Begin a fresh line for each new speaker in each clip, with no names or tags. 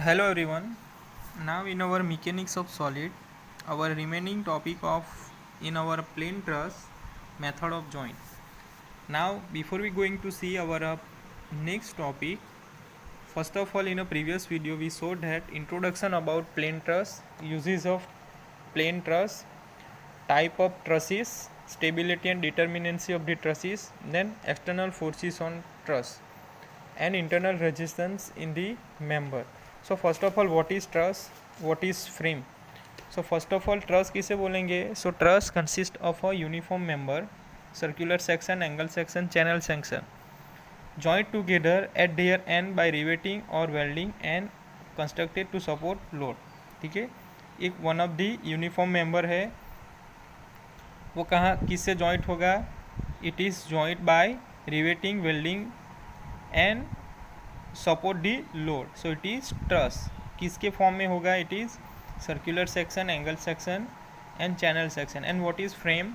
Hello everyone. Now in our mechanics of solid, our remaining topic of in our plane truss method of joint. Now before we going to see our next topic, first of all in a previous video we showed that introduction about plane truss, uses of plane truss, type of trusses, stability and determinacy of the trusses, then external forces on truss and internal resistance in the member. So first of all, what is truss, what is frame? So first of all, truss किसे बोलेंगे? So truss consists of a uniform member, circular section, angle section, channel section, joined together at their end by riveting or welding and constructed to support load. ठीक है, एक one of the uniform member है, वो कहाँ किससे joint होगा? It is joint by riveting, welding and support the load. So it is truss. किसके form में होगा? It is circular section, angle section and channel section. And what is frame?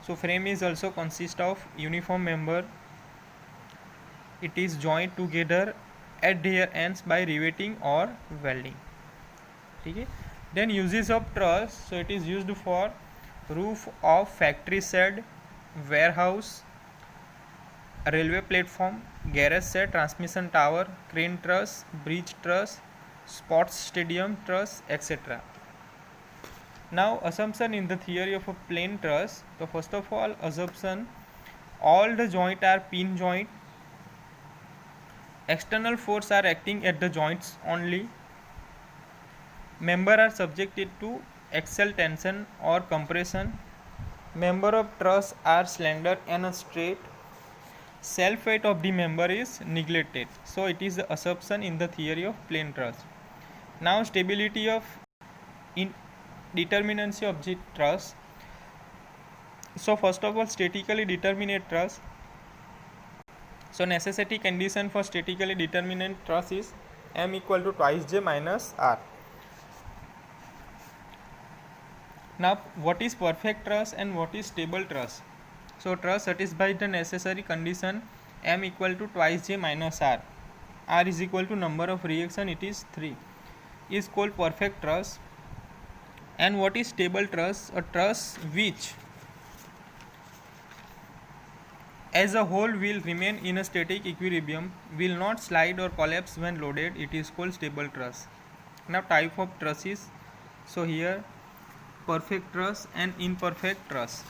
So frame is also consist of uniform member. It is joint together at their ends by riveting और welding. ठीक है. Then uses of truss. So it is used for roof of factory shade, warehouse, railway platform, garage set, transmission tower, crane truss, bridge truss, sports stadium truss, etc. Now assumption in the theory of a plane truss. So first of all, assumption, all the joint are pin joint, external force are acting at the joints only, member are subjected to axial tension or compression, member of truss are slender and straight, self weight of the member is neglected. So it is the assumption in the theory of plane truss. Now stability of determinacy of the truss. So first of all, statically determinate truss. So necessity condition for statically determinate truss is m equal to twice j minus r. Now what is perfect truss and what is stable truss? So truss satisfies the necessary condition m equal to twice j minus r. R is equal to number of reaction, it is 3, is called perfect truss. And what is stable truss? A truss which as a whole will remain in a static equilibrium, will not slide or collapse when loaded, it is called stable truss. Now type of trusses. So here perfect truss and imperfect truss.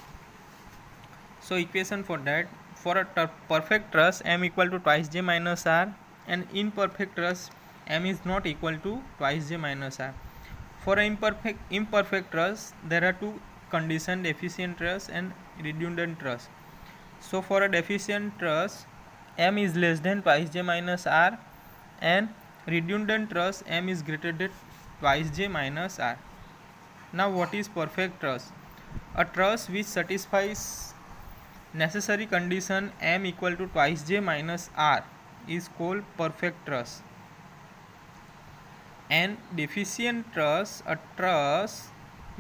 So equation for that, for a perfect truss m equal to twice j minus r, and imperfect truss m is not equal to twice j minus r. For an imperfect truss there are two conditions, deficient truss and redundant truss. So for a deficient truss m is less than twice j minus r, and redundant truss m is greater than twice j minus r. Now what is perfect truss? A truss which satisfies necessary condition m equal to twice j minus r is called perfect truss. And deficient truss, a truss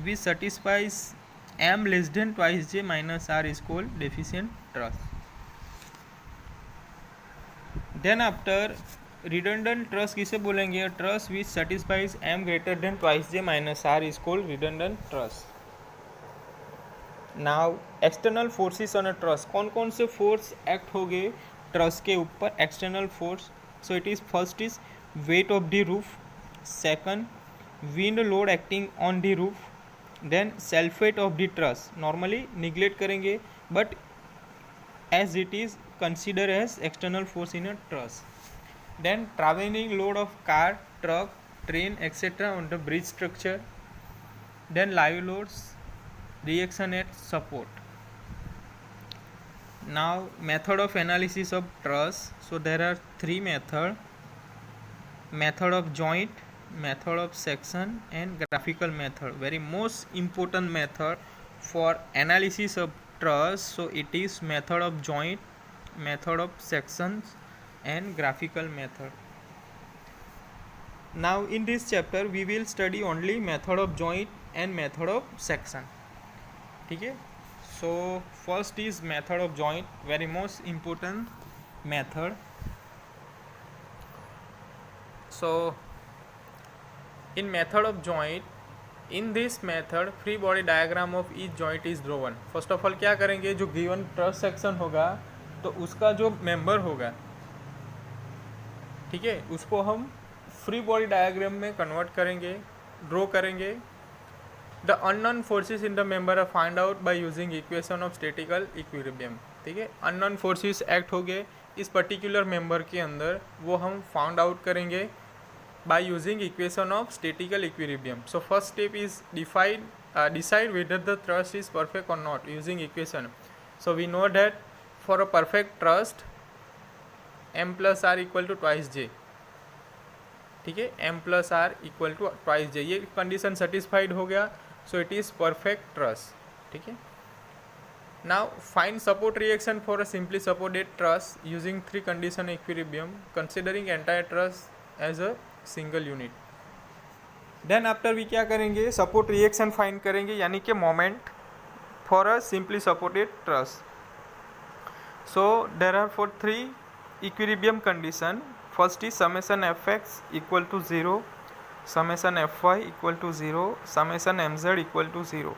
which satisfies m less than twice j minus r is called deficient truss. Then after redundant truss किसे बोलेंगे? Truss which satisfies m greater than twice j minus r is called redundant truss. Now external forces on a truss. कौन कौन से force act हो गए truss के ऊपर? External force. So it is first is weight of the roof, second wind load acting on the roof, then self weight of the truss. Normally neglect करेंगे but as it is consider as external force in a truss. Then travelling load of car, truck, train etcetera on the bridge structure. Then live loads, reaction at support. Now method of analysis of truss. So there are three method: method of joint, method of section and graphical method. Very most important method for analysis of truss. So it is method of joint, method of sections and graphical method. Now in this chapter we will study only method of joint and method of section. ठीक है. So first is method of joint, very most important method. So In method of joint, in this method free body diagram of each joint is drawn. First of all क्या करेंगे, जो given truss section होगा तो उसका जो member होगा, ठीक है, उसको हम फ्री बॉडी डायग्राम में कन्वर्ट करेंगे, ड्रॉ करेंगे. The unknown forces in the member are find out by using equation of statical equilibrium. ठीक है, अननोन फोर्सेस एक्ट हो गए इस पर्टिकुलर मेंबर के अंदर, वो हम फाउंड आउट करेंगे by using equation of statical equilibrium. So first step is decide whether the thrust is perfect or not using equation. So we know that for a perfect thrust m plus r equal to twice j. ठीक है, m plus r equal to twice j, ये condition satisfied हो गया. सो it is perfect truss. ठीक है, now find support reaction for a simply supported truss using three condition equilibrium considering entire truss as a single unit. Then after भी क्या करेंगे, support reaction find करेंगे, यानी कि moment for a simply supported truss. So there are for three equilibrium condition. First is summation F X equal to 0, summation F Y equal to 0, summation M Z equal to 0.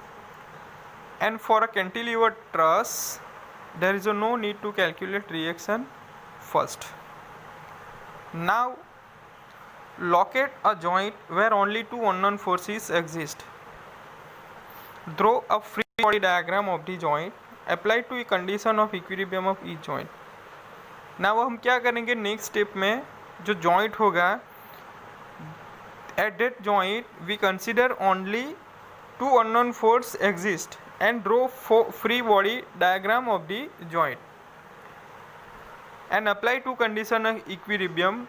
And for a cantilever truss there is no need to calculate reaction first. Now locate a joint where only two unknown forces exist. Draw a free body diagram of the joint. Apply to a condition of equilibrium of each joint. Now हम क्या करेंगे, next step में जो joint होगा, at that joint we consider only two unknown force exist and draw free body diagram of the joint and apply two condition of equilibrium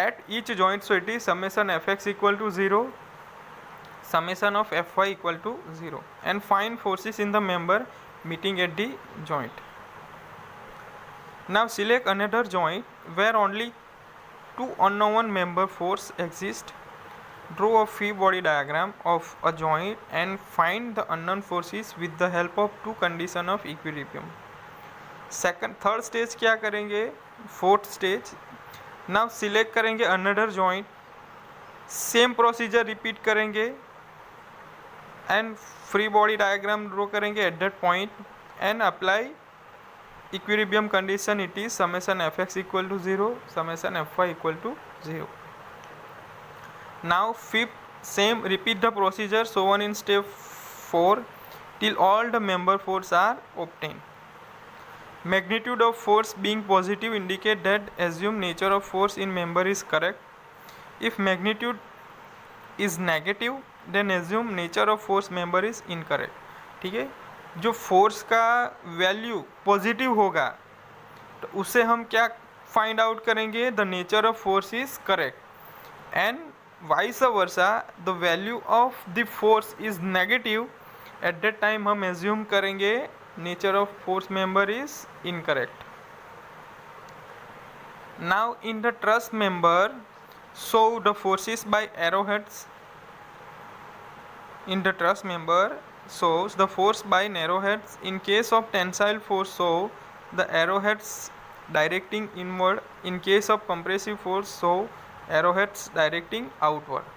at each joint. So it is summation fx equal to 0, summation of fy equal to 0, and find forces in the member meeting at the joint. Now select another joint where only two unknown member force exist. Draw a free body diagram of a joint and find the unknown forces with the help of two condition of equilibrium. Third stage क्या करेंगे, fourth stage. Now select करेंगे another joint, same procedure repeat करेंगे and free body diagram draw करेंगे at that point and apply equilibrium condition. It is summation F X equal to 0, summation F Y equal to 0. Now fifth same repeat the procedure so one in step 4 till all the member force are obtained. Magnitude of force being positive indicate that assumed nature of force in member is correct. If magnitude is negative then assume nature of force member is incorrect. ठीक है, जो force का value positive होगा तो उससे हम क्या find out करेंगे, the nature of force is correct. And vice versa the value of the force is negative, at that time हम एज्यूम करेंगे nature of force member is incorrect. Now in the truss member show the forces by arrowheads. In the truss member shows the force by arrowheads. In case of tensile force show the arrowheads directing inward. In case of compressive force show arrowheads directing outward.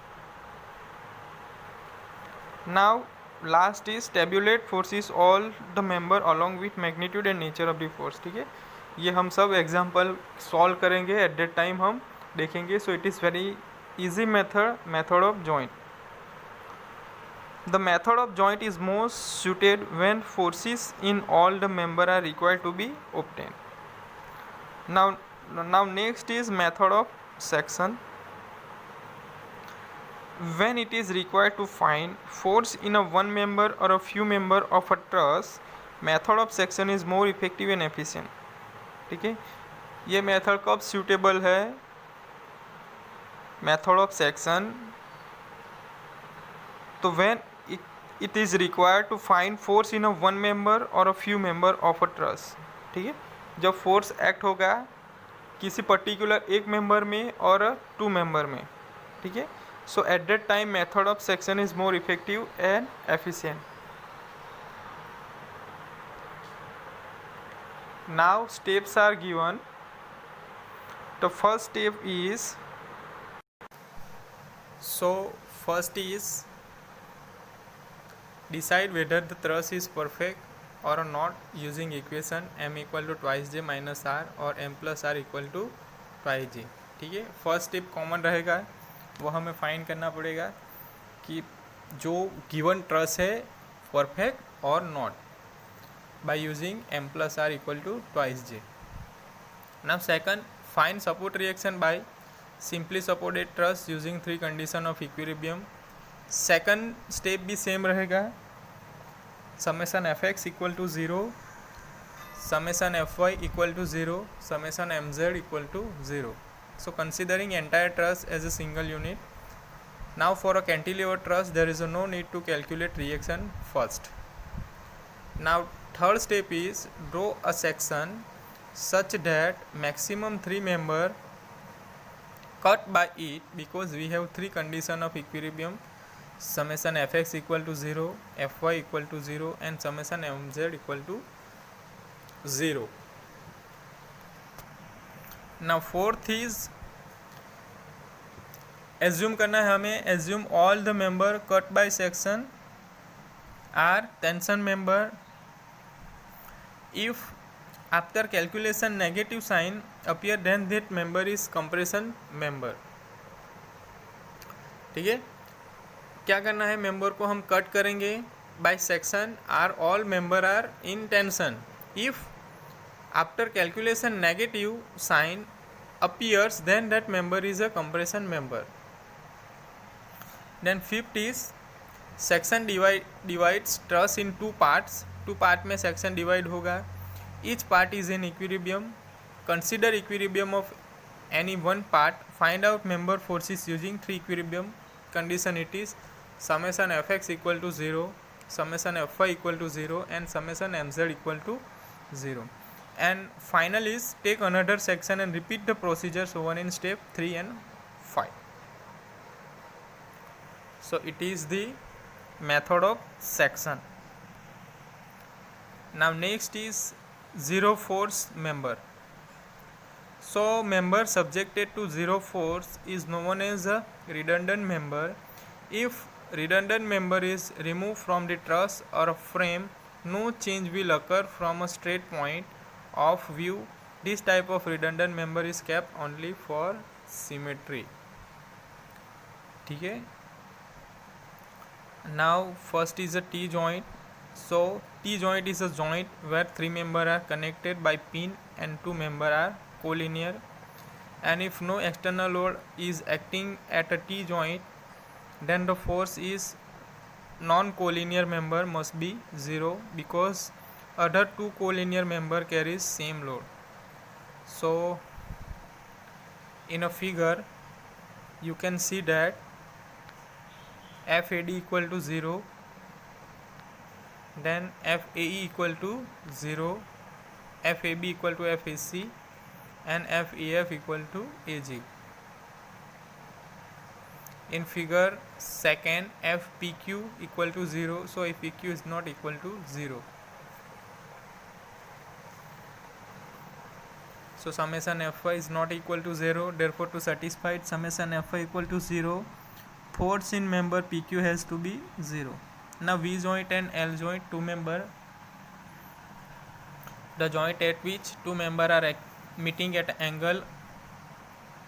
Now last is tablet forces all the member along with magnitude and nature of the force. ठीक है, ये हम सब example solve करेंगे, at that time हम देखेंगे. सो it is very easy method of joint. The method of joint is most suited when forces in all the member are required to be obtained. Now next is method of section. When it is required to find force in a one member or a few member of a truss, method of section is more effective and efficient. ठीक है, ये method कब suitable है, method of section, तो when it is required to find force in a one member or a few member of a truss. ठीक है, जब force act होगा किसी पर्टिकुलर एक मेंबर में और टू मेंबर में. ठीक है, so at that time method of section is more effective and efficient. Now steps are given. The first step is, So first is decide whether the thrust is perfect or not using equation m equal to twice j minus r और m plus r equal to twice j. ठीक है, first step common रहेगा, वो हमें find करना पड़ेगा कि जो गिवन ट्रस है परफेक्ट और not by using m plus r equal to twice j. Now second, find support reaction by simply supported truss using three condition of equilibrium. Second step भी सेम रहेगा, summation fx equal to 0, summation fy equal to 0, summation mz equal to 0. So considering entire truss as a single unit. Now for a cantilever truss there is no need to calculate reaction first. Now third step is draw a section such that maximum 3 member cut by it, because we have three condition of equilibrium, summation fx equal to 0, fy equal to 0 and summation mz equal to 0. Now fourth is assume करना है हमें, assume all the member cut by section are tension member if after calculation negative sign appear then that member is compression member. ठीक है, क्या करना है, member को हम कट करेंगे by section are all member are in tension if after calculation negative sign appears then that member is a compression member. Then fifth is section divides truss in two parts part में section divide होगा, each part is in equilibrium, consider equilibrium of any one part, find out member forces using three equilibrium condition. It is summation F X equal to 0, summation F Y equal to 0 and summation M Z equal to 0. And final is take another section and repeat the procedure one in step 3 and 5. So it is the method of section. Now next is zero force member. So member subjected to zero force is known as a redundant member. If redundant member is removed from the truss or frame, no change will occur from a straight point of view. This type of redundant member is kept only for symmetry. ठीक है. Now first is a T joint. So T joint is a joint where three member are connected by pin and two member are collinear, and if no external load is acting at a T joint, then the force is non-collinear member must be 0 because other two collinear member carries same load. So in a figure you can see that FAD equal to 0, then FAE equal to 0, FAB equal to FAC and FAF equal to AG. In figure second, FPQ equal to 0, so FPQ is not equal to 0. So summation Fy is not equal to 0, therefore to satisfy summation Fy equal to 0, force in member PQ has to be 0. Now V joint and L joint, two member, the joint at which two member are meeting at angle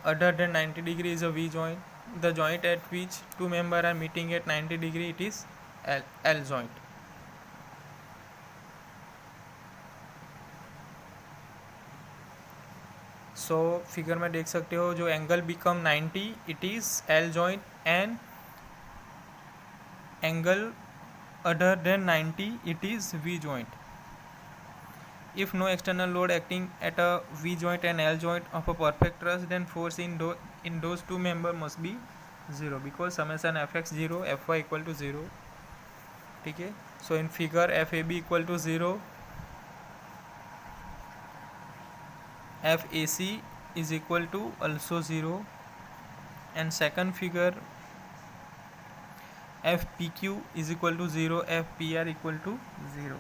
other than 90 degree is a V joint. The joint at which two member are meeting at 90 degree, it is L joint. So figure में देख सकते हो जो angle become 90, it is L joint, and angle other than 90 it is V joint. If no external load acting at a V joint and L joint of a perfect truss, then force in those two member must be 0 because summation Fx 0, Fy equal to 0. ठीक है. So in figure FAB equal to 0, FAC is equal to also 0, and second figure FPQ is equal to 0, FPR equal to 0.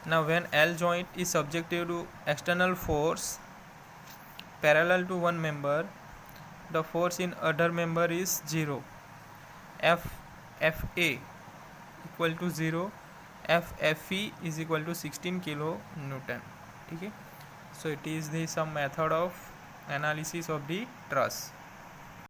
Now when L joint is subjected to external force parallel to one member, the force in other member is 0. FFA equal to 0, FFE is equal to 16 kilo Newton. Okay, so it is the some method of analysis of the truss.